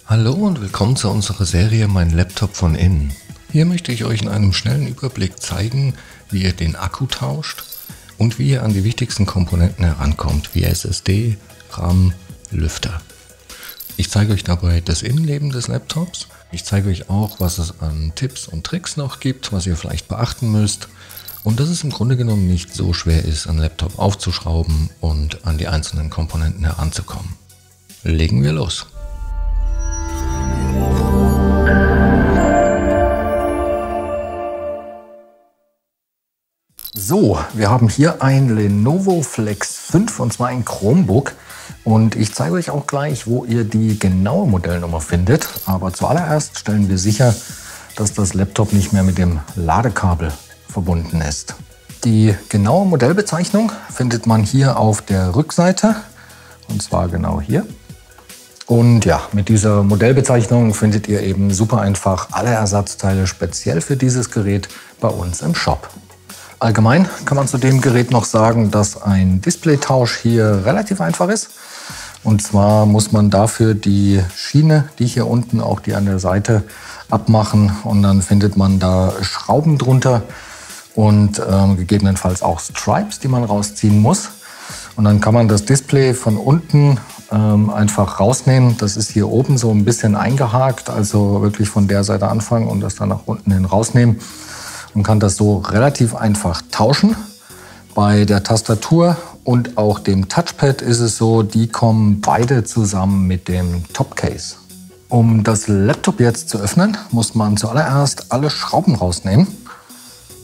Hallo und willkommen zu unserer Serie Mein Laptop von innen. Hier möchte ich euch in einem schnellen Überblick zeigen, wie ihr den Akku tauscht und wie ihr an die wichtigsten Komponenten herankommt, wie SSD, RAM, Lüfter. Ich zeige euch dabei das Innenleben des Laptops. Ich zeige euch auch, was es an Tipps und Tricks noch gibt, was ihr vielleicht beachten müsst. Und dass es im Grunde genommen nicht so schwer ist, einen Laptop aufzuschrauben und an die einzelnen Komponenten heranzukommen. Legen wir los! So, wir haben hier ein Lenovo Flex 5 und zwar ein Chromebook. Und ich zeige euch auch gleich, wo ihr die genaue Modellnummer findet. Aber zuallererst stellen wir sicher, dass das Laptop nicht mehr mit dem Ladekabel verbunden ist. Die genaue Modellbezeichnung findet man hier auf der Rückseite. Und zwar genau hier. Und ja, mit dieser Modellbezeichnung findet ihr eben super einfach alle Ersatzteile speziell für dieses Gerät bei uns im Shop. Allgemein kann man zu dem Gerät noch sagen, dass ein Displaytausch hier relativ einfach ist. Und zwar muss man dafür die Schiene, die hier unten, auch die an der Seite, abmachen. Und dann findet man da Schrauben drunter und gegebenenfalls auch Stripes, die man rausziehen muss. Und dann kann man das Display von unten einfach rausnehmen. Das ist hier oben so ein bisschen eingehakt, also wirklich von der Seite anfangen und das dann nach unten hin rausnehmen. Man kann das so relativ einfach tauschen. Bei der Tastatur und auch dem Touchpad ist es so, die kommen beide zusammen mit dem Topcase. Um das Laptop jetzt zu öffnen, muss man zuallererst alle Schrauben rausnehmen.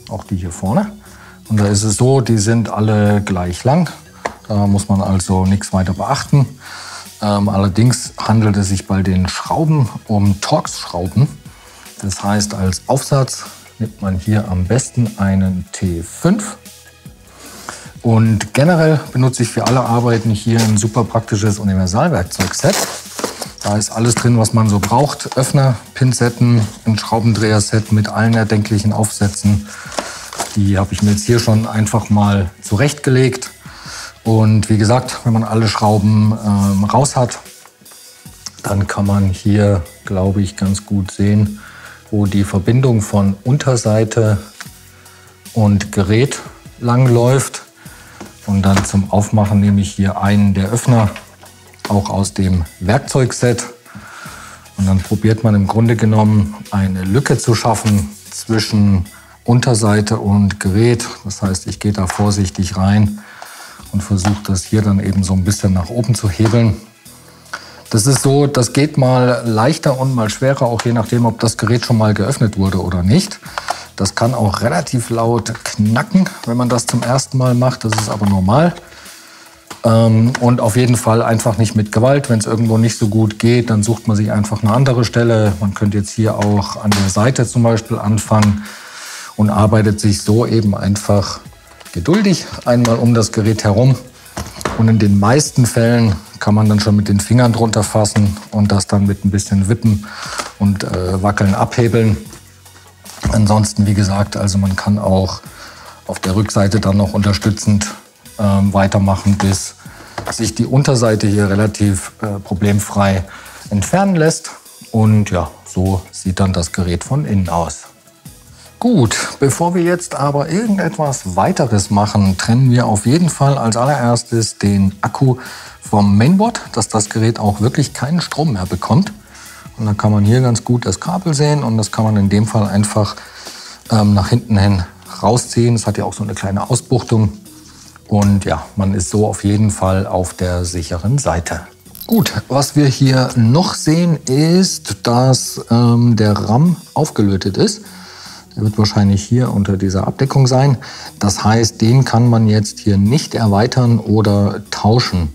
Auch die hier vorne. Und da ist es so, die sind alle gleich lang. Da muss man also nichts weiter beachten. Allerdings handelt es sich bei den Schrauben um Torx-Schrauben. Das heißt, als Aufsatz nimmt man hier am besten einen T5. Und generell benutze ich für alle Arbeiten hier ein super praktisches Universalwerkzeugset. Da ist alles drin, was man so braucht. Öffner, Pinzetten, ein Schraubendreherset mit allen erdenklichen Aufsätzen. Die habe ich mir jetzt hier schon einfach mal zurechtgelegt. Und wie gesagt, wenn man alle Schrauben raus hat, dann kann man hier, glaube ich, ganz gut sehen, wo die Verbindung von Unterseite und Gerät lang läuft. Und dann zum Aufmachen nehme ich hier einen der Öffner, auch aus dem Werkzeugset. Und dann probiert man im Grunde genommen eine Lücke zu schaffen zwischen Unterseite und Gerät. Das heißt, ich gehe da vorsichtig rein und versuche das hier dann eben so ein bisschen nach oben zu hebeln. Das ist so, das geht mal leichter und mal schwerer, auch je nachdem, ob das Gerät schon mal geöffnet wurde oder nicht. Das kann auch relativ laut knacken, wenn man das zum ersten Mal macht. Das ist aber normal. Und auf jeden Fall einfach nicht mit Gewalt. Wenn es irgendwo nicht so gut geht, dann sucht man sich einfach eine andere Stelle. Man könnte jetzt hier auch an der Seite zum Beispiel anfangen und arbeitet sich so eben einfach geduldig einmal um das Gerät herum. Und in den meisten Fällen kann man dann schon mit den Fingern drunter fassen und das dann mit ein bisschen Wippen und Wackeln abhebeln. Ansonsten, wie gesagt, also man kann auch auf der Rückseite dann noch unterstützend weitermachen, bis sich die Unterseite hier relativ problemfrei entfernen lässt. Und ja, so sieht dann das Gerät von innen aus. Gut, bevor wir jetzt aber irgendetwas weiteres machen, trennen wir auf jeden Fall als allererstes den Akku vom Mainboard, dass das Gerät auch wirklich keinen Strom mehr bekommt. Und dann kann man hier ganz gut das Kabel sehen und das kann man in dem Fall einfach nach hinten hin rausziehen. Es hat ja auch so eine kleine Ausbuchtung und ja, man ist so auf jeden Fall auf der sicheren Seite. Gut, was wir hier noch sehen ist, dass der RAM aufgelötet ist. Der wird wahrscheinlich hier unter dieser Abdeckung sein. Das heißt, den kann man jetzt hier nicht erweitern oder tauschen.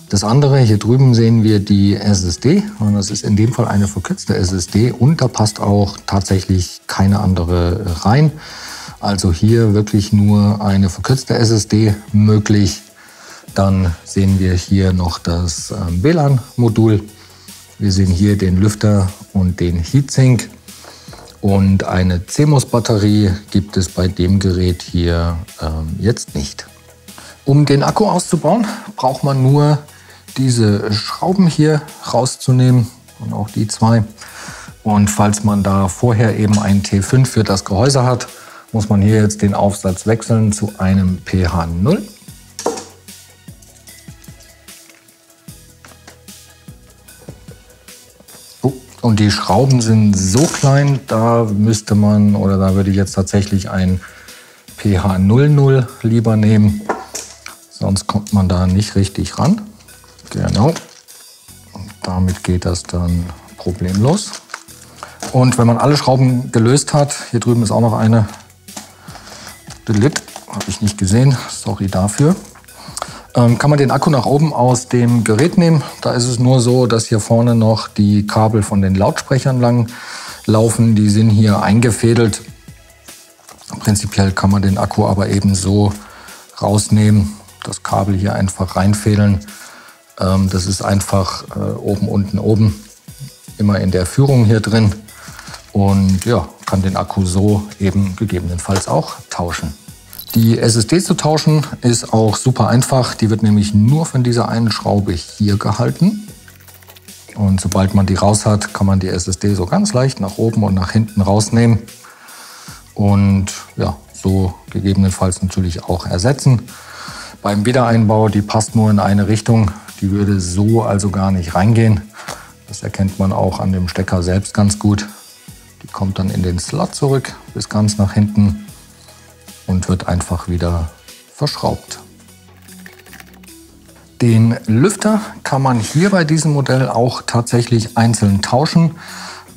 Das andere, hier drüben sehen wir die SSD. Und das ist in dem Fall eine verkürzte SSD und da passt auch tatsächlich keine andere rein. Also hier wirklich nur eine verkürzte SSD möglich. Dann sehen wir hier noch das WLAN-Modul. Wir sehen hier den Lüfter und den Heatsink. Und eine CMOS-Batterie gibt es bei dem Gerät hier jetzt nicht. Um den Akku auszubauen, braucht man nur diese Schrauben hier rauszunehmen. und auch die zwei. Und falls man da vorher eben einen T5 für das Gehäuse hat, muss man hier jetzt den Aufsatz wechseln zu einem pH0. Und die Schrauben sind so klein, da müsste man, oder da würde ich jetzt tatsächlich ein pH00 lieber nehmen. Sonst kommt man da nicht richtig ran. Genau. Und damit geht das dann problemlos. Und wenn man alle Schrauben gelöst hat, hier drüben ist auch noch eine, habe ich nicht gesehen, sorry dafür. Kann man den Akku nach oben aus dem Gerät nehmen. Da ist es nur so, dass hier vorne noch die Kabel von den Lautsprechern lang laufen. Die sind hier eingefädelt. Prinzipiell kann man den Akku aber eben so rausnehmen, das Kabel hier einfach reinfädeln. Das ist einfach oben, unten, oben, immer in der Führung hier drin. Und ja, kann den Akku so eben gegebenenfalls auch tauschen. Die SSD zu tauschen ist auch super einfach. Die wird nämlich nur von dieser einen Schraube hier gehalten. Und sobald man die raus hat, kann man die SSD so ganz leicht nach oben und nach hinten rausnehmen. Und ja, so gegebenenfalls natürlich auch ersetzen. Beim Wiedereinbau, die passt nur in eine Richtung. Die würde so also gar nicht reingehen. Das erkennt man auch an dem Stecker selbst ganz gut. Die kommt dann in den Slot zurück bis ganz nach hinten und wird einfach wieder verschraubt. Den Lüfter kann man hier bei diesem Modell auch tatsächlich einzeln tauschen.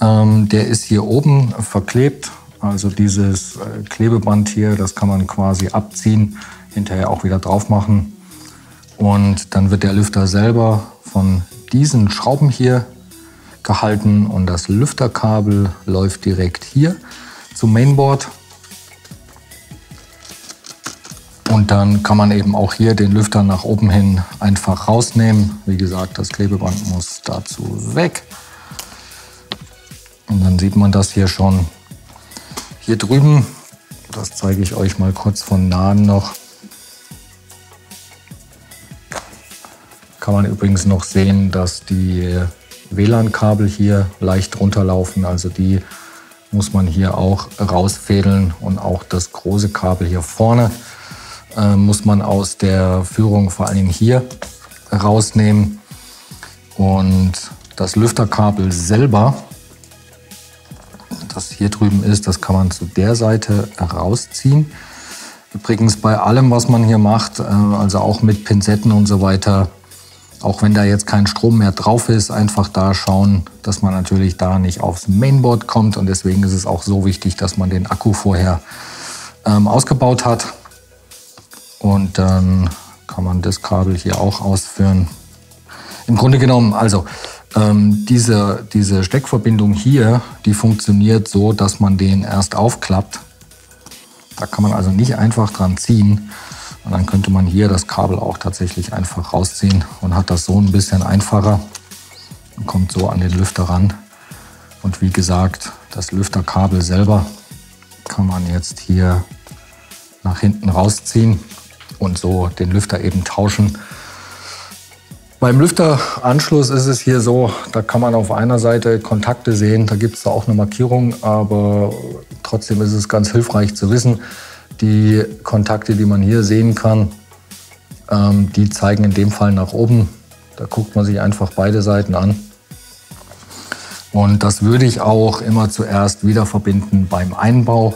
Der ist hier oben verklebt. Also dieses Klebeband hier, das kann man quasi abziehen, hinterher auch wieder drauf machen. Und dann wird der Lüfter selber von diesen Schrauben hier gehalten und das Lüfterkabel läuft direkt hier zum Mainboard. Und dann kann man eben auch hier den Lüfter nach oben hin einfach rausnehmen. Wie gesagt, das Klebeband muss dazu weg. Und dann sieht man das hier schon. Hier drüben, das zeige ich euch mal kurz von nahen noch, kann man übrigens noch sehen, dass die WLAN-Kabel hier leicht runterlaufen. Also die muss man hier auch rausfädeln und auch das große Kabel hier vorne muss man aus der Führung vor allen Dingen hier rausnehmen. Und das Lüfterkabel selber, das hier drüben ist, das kann man zu der Seite rausziehen. Übrigens bei allem, was man hier macht, also auch mit Pinzetten und so weiter, auch wenn da jetzt kein Strom mehr drauf ist, einfach da schauen, dass man natürlich da nicht aufs Mainboard kommt. Und deswegen ist es auch so wichtig, dass man den Akku vorher ausgebaut hat. Und dann kann man das Kabel hier auch ausführen. Im Grunde genommen, also diese Steckverbindung hier, die funktioniert so, dass man den erst aufklappt. Da kann man also nicht einfach dran ziehen. Und dann könnte man hier das Kabel auch tatsächlich einfach rausziehen und hat das so ein bisschen einfacher und kommt so an den Lüfter ran. Und wie gesagt, das Lüfterkabel selber kann man jetzt hier nach hinten rausziehen und so den Lüfter eben tauschen. Beim Lüfteranschluss ist es hier so, da kann man auf einer Seite Kontakte sehen, da gibt es auch eine Markierung, aber trotzdem ist es ganz hilfreich zu wissen, die Kontakte, die man hier sehen kann, die zeigen in dem Fall nach oben. Da guckt man sich einfach beide Seiten an. Und das würde ich auch immer zuerst wieder verbinden beim Einbau,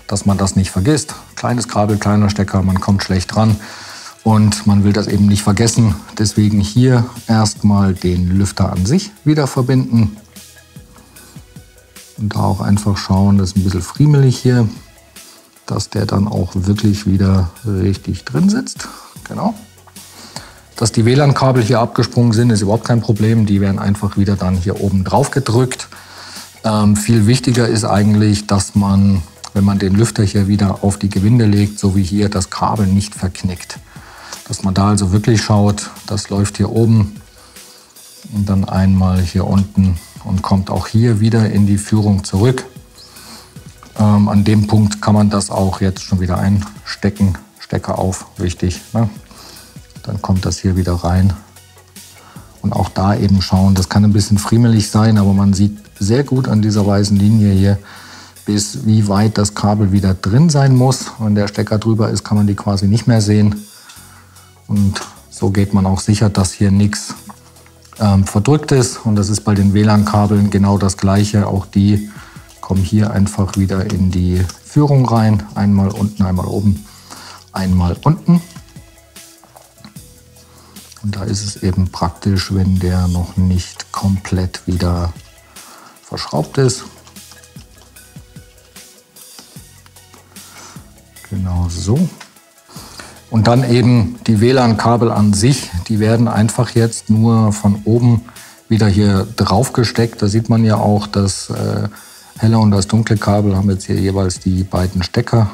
dass man das nicht vergisst. Kleines Kabel, kleiner Stecker, man kommt schlecht dran. Und man will das eben nicht vergessen. Deswegen hier erstmal den Lüfter an sich wieder verbinden. Und da auch einfach schauen, das ist ein bisschen friemelig hier, dass der dann auch wirklich wieder richtig drin sitzt. Genau. Dass die WLAN-Kabel hier abgesprungen sind, ist überhaupt kein Problem. Die werden einfach wieder dann hier oben drauf gedrückt. Viel wichtiger ist eigentlich, dass man, wenn man den Lüfter hier wieder auf die Gewinde legt, so wie hier, das Kabel nicht verknickt. Dass man da also wirklich schaut, das läuft hier oben und dann einmal hier unten und kommt auch hier wieder in die Führung zurück. An dem Punkt kann man das auch jetzt schon wieder einstecken. Stecker auf, wichtig. Ne? Dann kommt das hier wieder rein Und auch da eben schauen, das kann ein bisschen friemelig sein, aber man sieht sehr gut an dieser weißen Linie hier, bis wie weit das Kabel wieder drin sein muss. Wenn der Stecker drüber ist, kann man die quasi nicht mehr sehen. Und so geht man auch sicher, dass hier nichts verdrückt ist. Und das ist bei den WLAN-Kabeln genau das Gleiche. Auch die kommen hier einfach wieder in die Führung rein. Einmal unten, einmal oben, einmal unten. Und da ist es eben praktisch, wenn der noch nicht komplett wieder verschraubt ist. Genau so. Und dann eben die WLAN-Kabel an sich, die werden einfach jetzt nur von oben wieder hier drauf gesteckt. Da sieht man ja auch, das helle und das dunkle Kabel haben jetzt hier jeweils die beiden Stecker.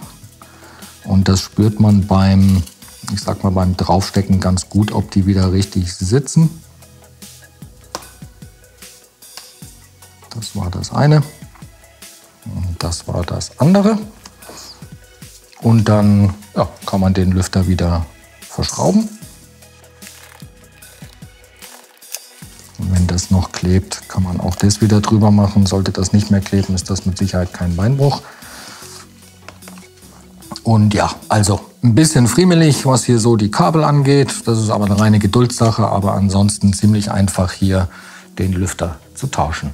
Und das spürt man beim, ich sag mal, beim Draufstecken ganz gut, ob die wieder richtig sitzen. Das war das eine und das war das andere. Und dann ja, kann man den Lüfter wieder verschrauben. Und wenn das noch klebt, kann man auch das wieder drüber machen. Sollte das nicht mehr kleben, ist das mit Sicherheit kein Beinbruch. Und ja, also ein bisschen friemelig, was hier so die Kabel angeht. Das ist aber eine reine Geduldssache, aber ansonsten ziemlich einfach hier den Lüfter zu tauschen.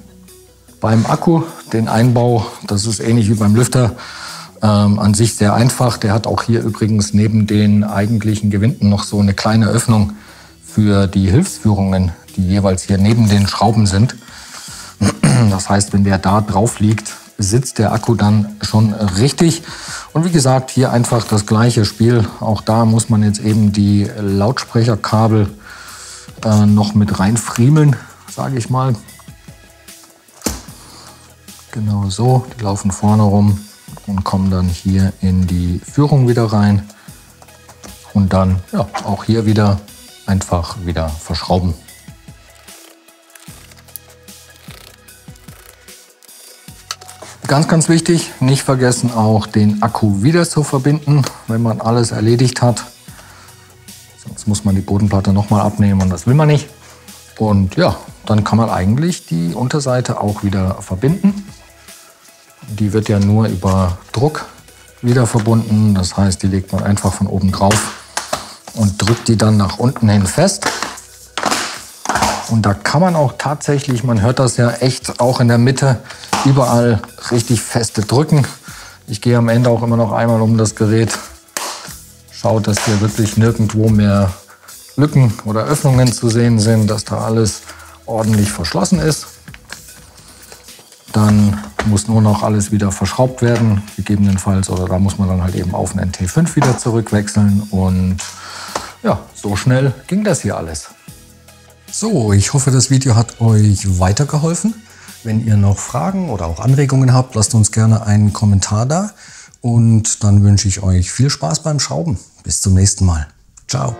Beim Akku, den Einbau, das ist ähnlich wie beim Lüfter. An sich sehr einfach. Der hat auch hier übrigens neben den eigentlichen Gewinden noch so eine kleine Öffnung für die Hilfsführungen, die jeweils hier neben den Schrauben sind. Das heißt, wenn der da drauf liegt, sitzt der Akku dann schon richtig. Und wie gesagt, hier einfach das gleiche Spiel. Auch da muss man jetzt eben die Lautsprecherkabel noch mit reinfriemeln, sage ich mal. Genau so, die laufen vorne rum und kommen dann hier in die Führung wieder rein. Und dann ja, auch hier wieder einfach wieder verschrauben. Ganz, ganz wichtig, nicht vergessen auch den Akku wieder zu verbinden, wenn man alles erledigt hat. Sonst muss man die Bodenplatte nochmal abnehmen und das will man nicht. Und ja, dann kann man eigentlich die Unterseite auch wieder verbinden. Die wird ja nur über Druck wieder verbunden. Das heißt, die legt man einfach von oben drauf und drückt die dann nach unten hin fest. Und da kann man auch tatsächlich, man hört das ja echt auch in der Mitte, überall richtig feste drücken. Ich gehe am Ende auch immer noch einmal um das Gerät. Schaut, dass hier wirklich nirgendwo mehr Lücken oder Öffnungen zu sehen sind, dass da alles ordentlich verschlossen ist. Dann muss nur noch alles wieder verschraubt werden, gegebenenfalls. Oder da muss man dann halt eben auf einen NT5 wieder zurückwechseln. Und ja, so schnell ging das hier alles. So, ich hoffe, das Video hat euch weitergeholfen. Wenn ihr noch Fragen oder auch Anregungen habt, lasst uns gerne einen Kommentar da. Und dann wünsche ich euch viel Spaß beim Schrauben. Bis zum nächsten Mal. Ciao.